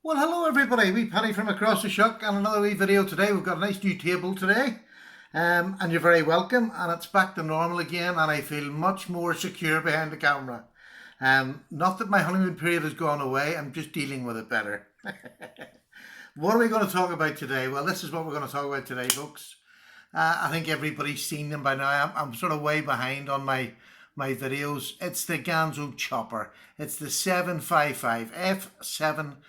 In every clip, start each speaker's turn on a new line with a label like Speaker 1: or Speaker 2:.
Speaker 1: Well, hello everybody, wee Paddy from across the shuck and another wee video today. We've got a nice new table today, and you're very welcome, and it's back to normal again, and I feel much more secure behind the camera. Not that my honeymoon period has gone away, I'm just dealing with it better. What are we going to talk about today? Well, this is what we're going to talk about today, folks. I think everybody's seen them by now. I'm sort of way behind on my videos. It's the Ganzo chopper. It's the 755, F755.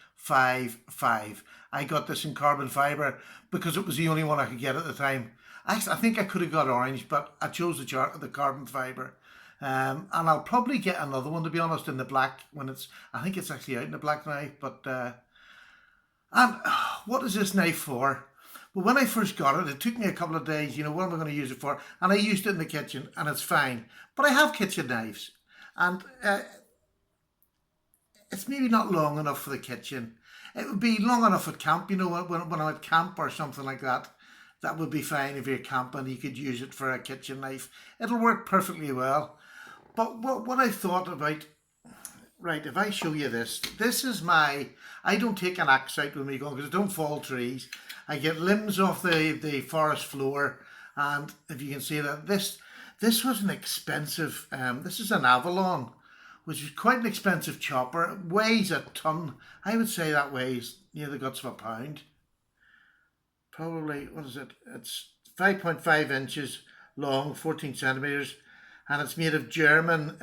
Speaker 1: I got this in carbon fibre because it was the only one I could get at the time. I think I could have got orange, but I chose the carbon fibre. And I'll probably get another one, to be honest, in the black when I think it's actually out in the black now. But and what is this knife for? But when I first got it took me a couple of days, what am I going to use it for? And I used it in the kitchen and it's fine. But I have kitchen knives and it's maybe not long enough for the kitchen. It would be long enough at camp, when I'm at camp or something like that. That would be fine if you're camping, you could use it for a kitchen knife. It'll work perfectly well. But what I thought about, right, if I show you this is I don't take an axe out with me going because I don't fall trees. I get limbs off the forest floor, and if you can see that, this was an expensive, this is an Avalon, which is quite an expensive chopper. It weighs a ton. I would say that weighs near the guts of a pound. Probably, what is it? It's 5.5 inches long, 14 centimeters, and it's made of German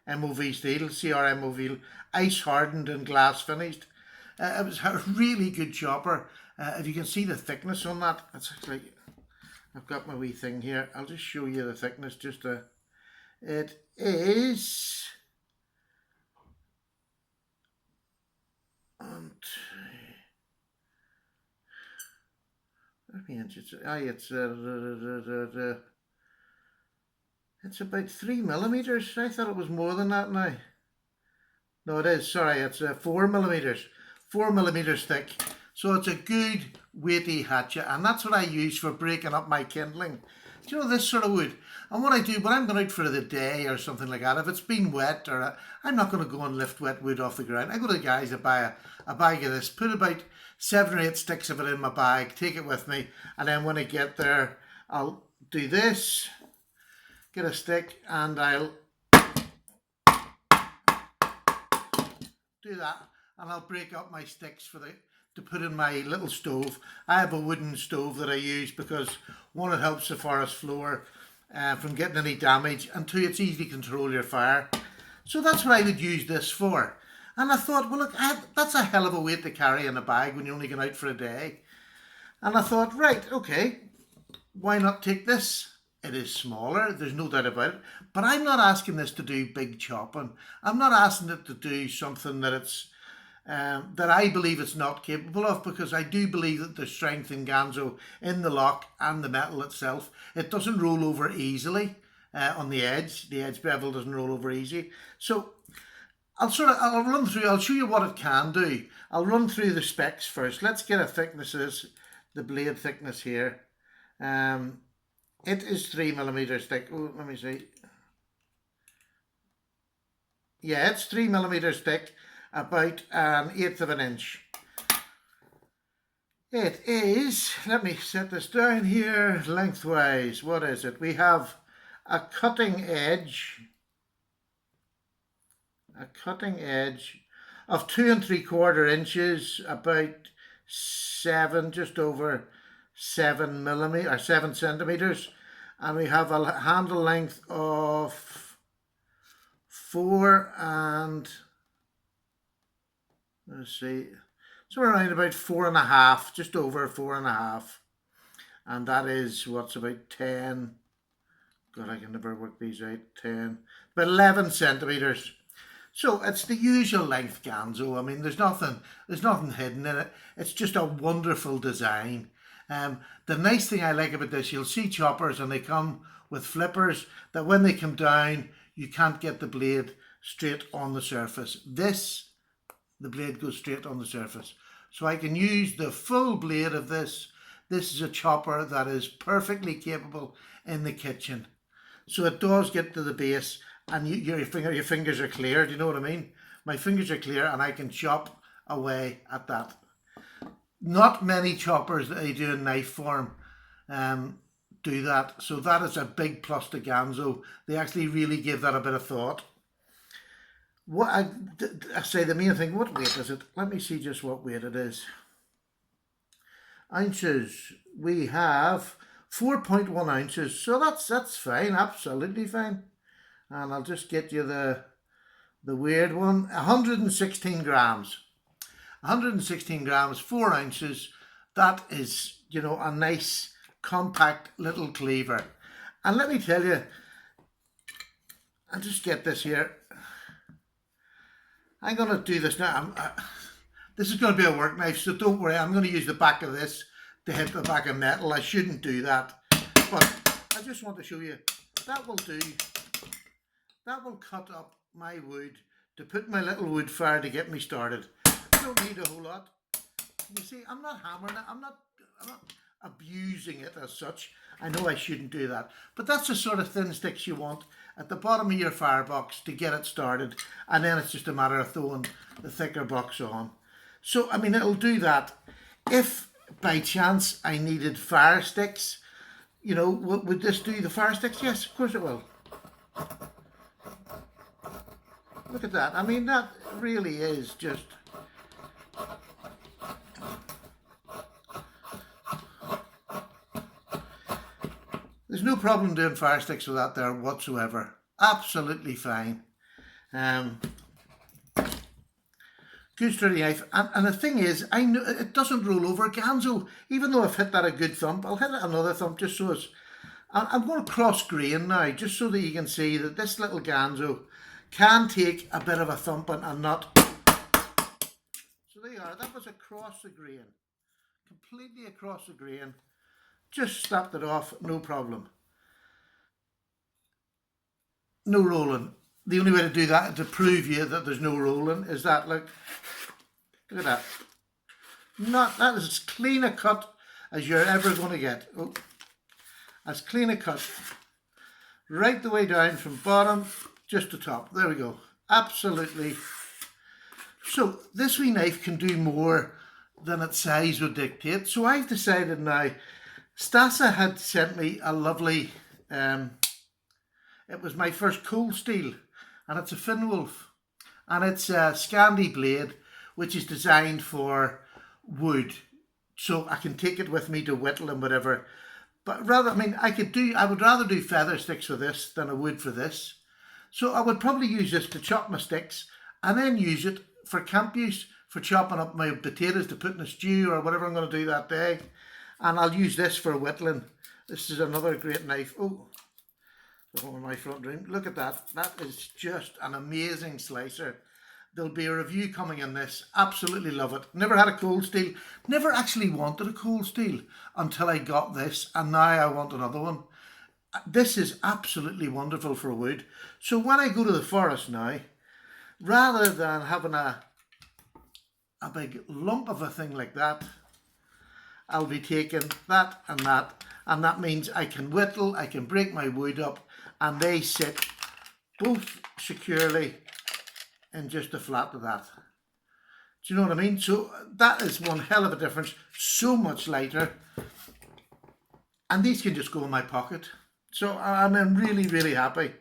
Speaker 1: MOV steel, CRMOV, ice hardened and glass finished. It was a really good chopper. If you can see the thickness on that, it's actually, I've got my wee thing here. I'll just show you the thickness. It is, it's about 3 millimeters. I thought it was more than that now. No, it is. Sorry, it's 4 millimeters. 4 millimeters thick. So it's a good weighty hatchet, and that's what I use for breaking up my kindling. Do you know, this sort of wood? And what I do when I'm going out for the day or something like that, if it's been wet, I'm not going to go and lift wet wood off the ground. I go to the guys that buy a bag of this, put about 7 or 8 sticks of it in my bag, take it with me, and then when I get there, I'll do this, get a stick, and I'll do that, and I'll break up my sticks to put in my little stove. I have a wooden stove that I use because one, it helps the forest floor from getting any damage, and two, it's easy to control your fire. So that's what I would use this for. And I thought, well, look, that's a hell of a weight to carry in a bag when you're only going out for a day. And I thought, right, okay, why not take this? It is smaller, there's no doubt about it, but I'm not asking this to do big chopping. I'm not asking it to do something that that I believe it's not capable of, because I do believe that there's strength in Ganzo in the lock and the metal itself. It doesn't roll over easily on the edge. The edge bevel doesn't roll over easy. So I'll show you what it can do. I'll run through the specs first. Let's get a thickness of this, the blade thickness here. It is 3 millimeters thick. Oh, let me see. Yeah, it's 3 millimeters thick, about 1/8 of an inch. It is, let me set this down here, lengthwise. What is it? We have a cutting edge of 2 3/4 inches, about just over 7 centimeters, and we have a handle length of 4 and, let's see, so around about 4.5, just over 4.5, and that is what's about 10. God, I can never work these out. 10, about 11 centimeters. So it's the usual length Ganzo. I mean, there's nothing hidden in it. It's just a wonderful design. The nice thing I like about this, you'll see choppers and they come with flippers that when they come down, you can't get the blade straight on the surface. The blade goes straight on the surface. So I can use the full blade of this. This is a chopper that is perfectly capable in the kitchen. So it does get to the base, and your fingers are clear. Do you know what I mean? My fingers are clear and I can chop away at that. Not many choppers that I do in knife form do that. So that is a big plus to Ganzo. They actually really give that a bit of thought. What I say the main thing, what weight is it? Let me see just what weight it is. Ounces, we have 4.1 ounces, so that's fine, absolutely fine. And I'll just get you the weird one, 116 grams. 116 grams, 4 ounces. That is, you know, a nice compact little cleaver. And let me tell you, I'll just get this here. I'm going to do this now. This is going to be a work knife, so don't worry. I'm going to use the back of this to hit the back of metal. I shouldn't do that, but I just want to show you that will do. That will cut up my wood to put my little wood fire to get me started. I don't need a whole lot. You see, I'm not hammering it. I'm not abusing it as such. I know I shouldn't do that, but that's the sort of thin sticks you want at the bottom of your firebox to get it started, and then it's just a matter of throwing the thicker box on. So I mean, it'll do that. If by chance I needed fire sticks, you know, would this do the fire sticks? Yes, of course it will. Look at that. I mean, that really is just... There's no problem doing fire sticks with that there whatsoever. Absolutely fine. Good sturdy knife. And the thing is, I know it doesn't roll over. Ganzo, even though I've hit that a good thump, I'll hit it another thump just so it's... I'm going to cross grain now, just so that you can see that this little Ganzo can take a bit of a thumping and not... So there you are. That was across the grain. Completely across the grain. Just snapped it off, no problem. No rolling. The only way to do that, to prove you that there's no rolling, is that, look at that. That is as clean a cut as you're ever going to get. Oh, as clean a cut. Right the way down from bottom, just to top. There we go. Absolutely. So this wee knife can do more than its size would dictate. So I've decided now, Stasa had sent me a lovely, it was my first cold steel, and it's a Finwolf, and it's a Scandi blade, which is designed for wood, so I can take it with me to whittle and whatever. But rather, I mean, I would rather do feather sticks for this than I would for this. So I would probably use this to chop my sticks, and then use it for camp use, for chopping up my potatoes to put in a stew or whatever I'm going to do that day. And I'll use this for whittling. This is another great knife. Oh, the one in my front room. Look at that. That is just an amazing slicer. There'll be a review coming in this. Absolutely love it. Never had a cold steel. Never actually wanted a cold steel until I got this. And now I want another one. This is absolutely wonderful for wood. So when I go to the forest now, rather than having a big lump of a thing like that, I'll be taking that, and that means I can whittle, I can break my wood up, and they sit both securely in just a flat of that. Do you know what I mean? So that is one hell of a difference. So much lighter, and these can just go in my pocket. So I'm really, really happy.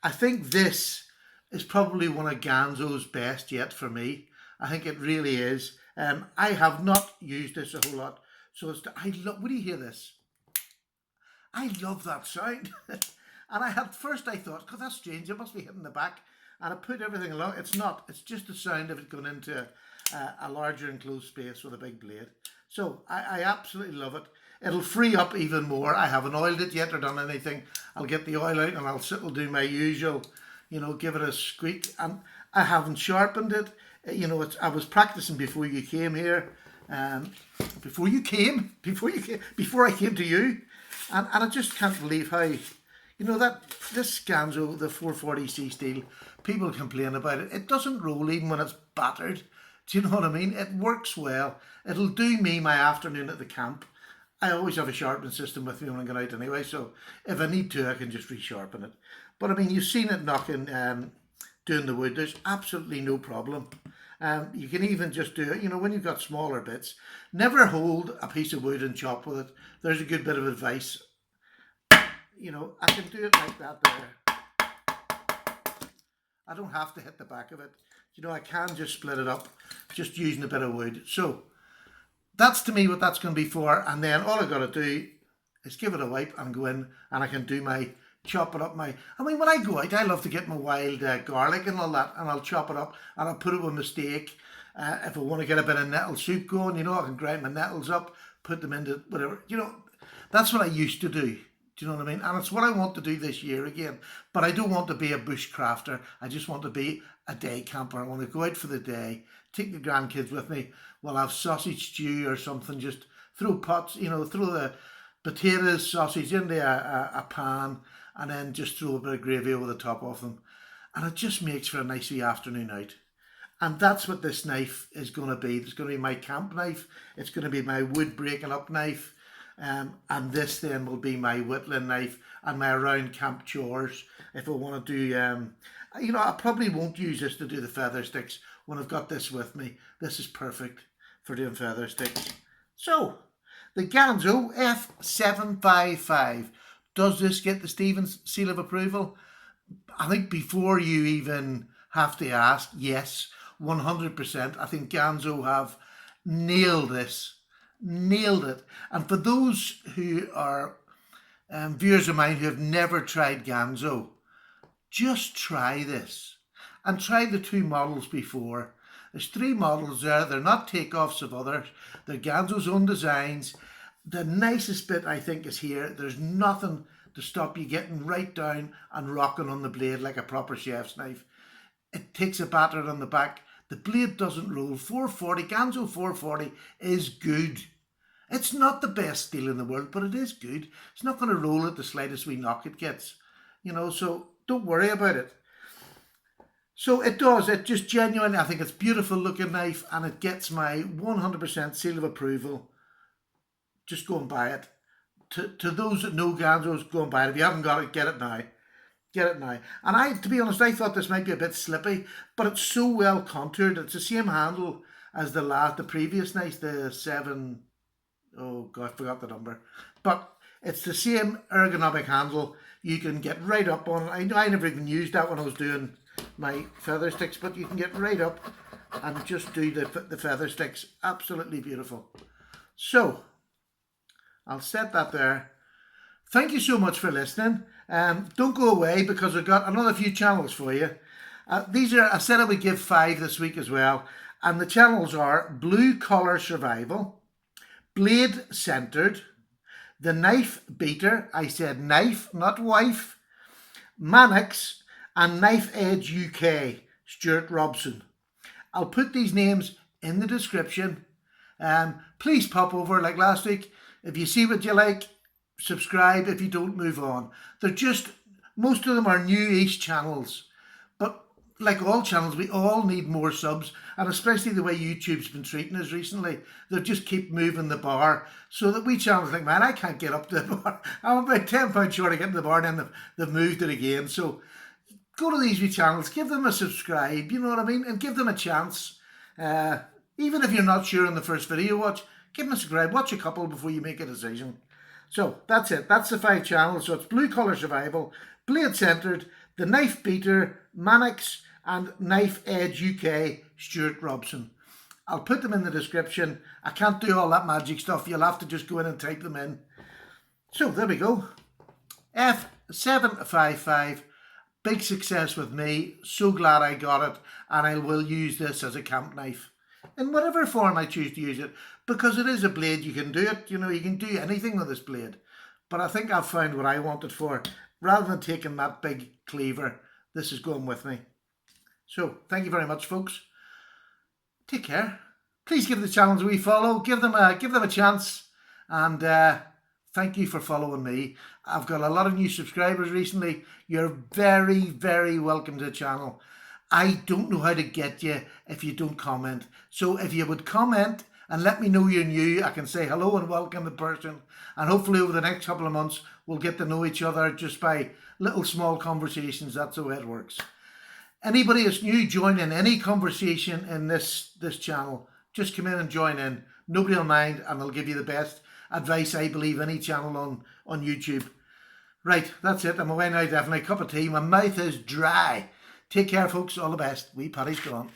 Speaker 1: I think this is probably one of Ganzo's best yet for me. I think it really is. I have not used this a whole lot. So would you hear this? I love that sound. And I thought, God, that's strange, it must be hitting the back. And I put everything along. It's not, it's just the sound of it going into a larger enclosed space with a big blade. So I absolutely love it. It'll free up even more. I haven't oiled it yet or done anything. I'll get the oil out and I'll do my usual, you know, give it a squeak. And I haven't sharpened it. You know, I was practicing before you came here. Before I came to you, and I just can't believe how, you know, that this Ganzo, the 440C steel, people complain about it. It doesn't roll even when it's battered. Do you know what I mean? It works well. It'll do me my afternoon at the camp. I always have a sharpening system with me when I get out anyway, so if I need to, I can just resharpen it. But I mean, you've seen it knocking, doing the wood. There's absolutely no problem. You can even just do it, when you've got smaller bits. Never hold a piece of wood and chop with it. There's a good bit of advice. I can do it like that there. I don't have to hit the back of it. I can just split it up just using a bit of wood. So that's to me what that's going to be for. And then all I got to do is give it a wipe and go in, and I can do chop it up when I go out, I love to get my wild garlic and all that, and I'll chop it up and I'll put it with my steak. If I want to get a bit of nettle soup going, I can grind my nettles up, put them into whatever, that's what I used to do. Do you know what I mean? And it's what I want to do this year again. But I don't want to be a bushcrafter. I just want to be a day camper. I want to go out for the day, take the grandkids with me. We'll have sausage stew or something. Just throw pots, throw the potatoes, sausage into a pan, and then just throw a bit of gravy over the top of them. And it just makes for a nice wee afternoon out. And that's what this knife is going to be. It's going to be my camp knife. It's going to be my wood breaking up knife. And this then will be my whittling knife and my around camp chores. If I want to do, I probably won't use this to do the feather sticks when I've got this with me. This is perfect for doing feather sticks. So, the Ganzo F755. Does this get the Stevens seal of approval? I think before you even have to ask, yes, 100%. I think Ganzo have nailed this. Nailed it. And for those who are viewers of mine who have never tried Ganzo, just try this and try the two models before. There's 3 models there. They're not takeoffs of others. They're Ganzo's own designs. The nicest bit, I think, is here. There's nothing to stop you getting right down and rocking on the blade like a proper chef's knife. It takes a batter on the back. The blade doesn't roll. 440, Ganzo 440 is good. It's not the best steel in the world, but it is good. It's not going to roll at the slightest wee knock it gets. So don't worry about it. So it does. It just genuinely, I think it's a beautiful looking knife, and it gets my 100% seal of approval. Just go and buy it. To those that know Ganzo's, go and buy it. If you haven't got it, get it now. Get it now. And to be honest, I thought this might be a bit slippy, but it's so well contoured. It's the same handle as the previous knife, the 7... Oh God, I forgot the number. But it's the same ergonomic handle. You can get right up on it. I never even used that when I was doing my feather sticks, but you can get right up and just do the feather sticks. Absolutely beautiful. So, I'll set that there. Thank you so much for listening. Don't go away, because I've got another few channels for you. These are, I said I would give 5 this week as well. And the channels are Blue Collar Survival, Bladecentered, The Knife Beater, I said knife, not wife, Mannix, and Knife Edge UK, Stuart Robson. I'll put these names in the description. Please pop over like last week. If you see what you like, subscribe. If you don't, move on. Most of them are new-ish channels. But like all channels, we all need more subs, and especially the way YouTube's been treating us recently. They just keep moving the bar, so that we channels think, man, I can't get up to the bar. I'm about £10 short of getting to the bar, and then they've moved it again. So go to these wee channels, give them a subscribe, you know what I mean, and give them a chance. Even if you're not sure on the first video watch, give them a subscribe, watch a couple before you make a decision. So that's it. That's the 5 channels. So it's Blue Collar Survival, Bladecentered, The Knife Beater, Mannix, and Knife Edge UK, Stuart Robson. I'll put them in the description. I can't do all that magic stuff. You'll have to just go in and type them in. So there we go. F755. Big success with me. So glad I got it. And I will use this as a camp knife in whatever form I choose to use it, because it is a blade. You can do it. You can do anything with this blade. But I think I've found what I want it for. Rather than taking that big cleaver, this is going with me. So, thank you very much, folks. Take care. Please give the channels a wee follow. Give them a chance. And thank you for following me. I've got a lot of new subscribers recently. You're very, very welcome to the channel. I don't know how to get you if you don't comment. So, if you would comment and let me know you're new, I can say hello and welcome the person. And hopefully over the next couple of months, we'll get to know each other just by little small conversations. That's the way it works. Anybody that's new joining any conversation in this channel, just come in and join in. Nobody will mind, and I'll give you the best advice, I believe, any channel on YouTube. Right, that's it. I'm away now, definitely. Cup of tea. My mouth is dry. Take care, folks. All the best. Wee Paddy's gone.